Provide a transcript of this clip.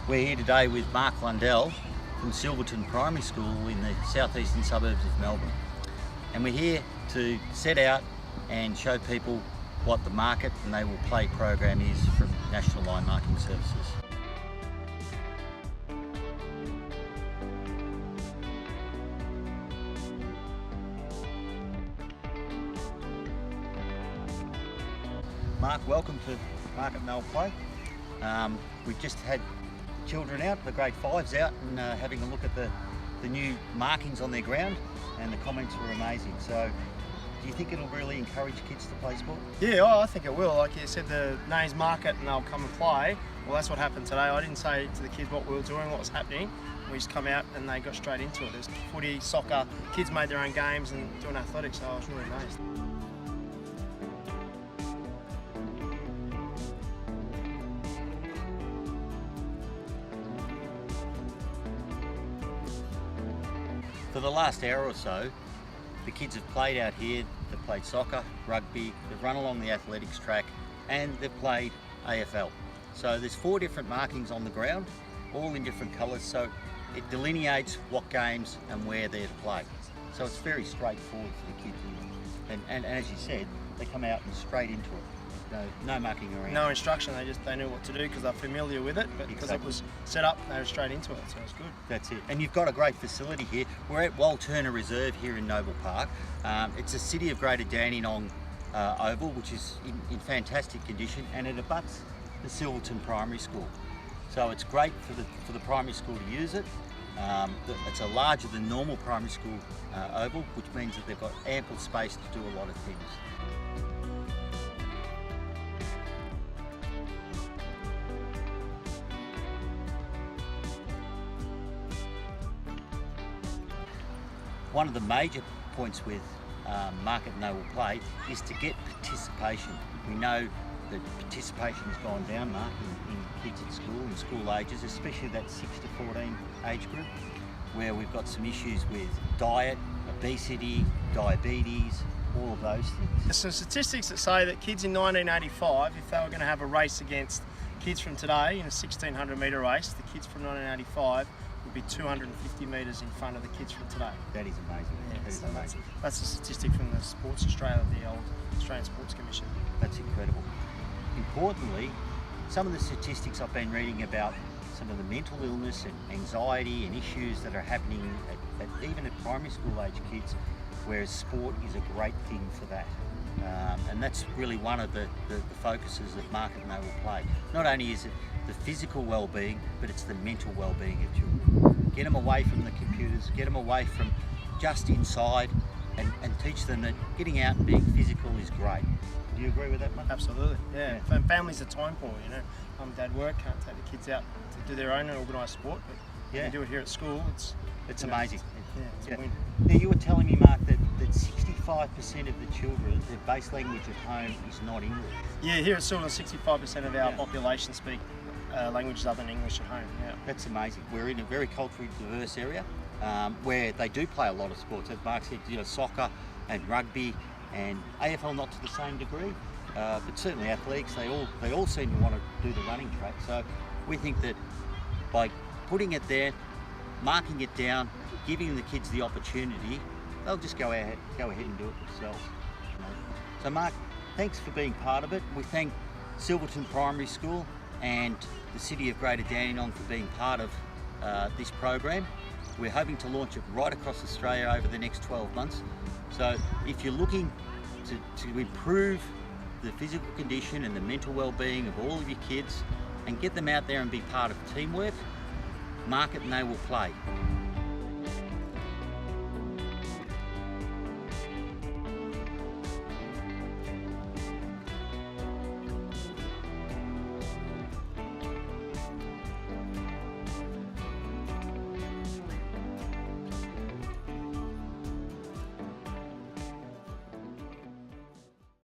We're here today with Mark Lundell from Silverton Primary School in the southeastern suburbs of Melbourne. And we're here to set out and show people what the Mark It and They Will Play program is from National Line Marking Services. Mark, welcome to Mark It and They Will Play. We've just had children out, the grade 5s out, and having a look at the new markings on their ground, and the comments were amazing. So do you think it'll really encourage kids to play sport? Yeah, I think it will. Like you said, the name's Mark It and they'll come and play. Well, that's what happened today. I didn't say to the kids what we were doing, what was happening. We just come out and they got straight into it. There's footy, soccer, kids made their own games and doing athletics, so I was really amazed. For the last hour or so, the kids have played out here. They've played soccer, rugby, they've run along the athletics track, and they've played AFL. So there's 4 different markings on the ground, all in different colours, so it delineates what games and where they're to play. So it's very straightforward for the kids. And as you said, they come out and straight into it. No mucking around. No instruction, they knew what to do because they're familiar with it, but because it was set up, they were straight into it, so it's good. That's it. And you've got a great facility here. We're at Walturna Reserve here in Noble Park. It's a City of Greater Dandenong oval, which is in fantastic condition, and it abuts the Silverton Primary School. So it's great for the primary school to use it. It's a larger than normal primary school oval, which means that they've got ample space to do a lot of things. One of the major points with Mark It and They Will Play is to get participation. We know that participation has gone down, Mark, in kids at school and school ages, especially that 6 to 14 age group, where we've got some issues with diet, obesity, diabetes, all of those things. There's some statistics that say that kids in 1985, if they were going to have a race against kids from today in a 1600 metre race, the kids from 1985 would be 250 metres in front of the kids from today. That is amazing. Yeah, that is amazing. That's a statistic from the Sports Australia, the old Australian Sports Commission. That's incredible. Importantly, some of the statistics I've been reading about some of the mental illness and anxiety and issues that are happening even at primary school age kids, whereas sport is a great thing for that. And that's really one of the focuses of Mark It and They Will Play. Not only is it the physical well-being, but it's the mental well-being of children. Get them away from the computers, get them away from just inside, and teach them that getting out and being physical is great. Do you agree with that, Mark? Absolutely, yeah. Family's a time poor, you know. Mum and Dad work, can't take the kids out to do their own and organised sport, but yeah, you do it here at school, it's amazing. It's a win. Now, you were telling me, Mark, that 65% of the children, their base language at home is not English. Yeah, here at Silverton, 65% of our population speak languages other than English at home. Yeah, that's amazing. We're in a very culturally diverse area where they do play a lot of sports. As Mark said, soccer and rugby and AFL not to the same degree, but certainly athletics. They all seem to want to do the running track. So we think that by putting it there, marking it down, giving the kids the opportunity, they'll just go ahead and do it themselves. So Mark, thanks for being part of it. We thank Silverton Primary School and the City of Greater Dandenong for being part of this program. We're hoping to launch it right across Australia over the next 12 months. So if you're looking to improve the physical condition and the mental well-being of all of your kids and get them out there and be part of teamwork, Mark It and They Will Play.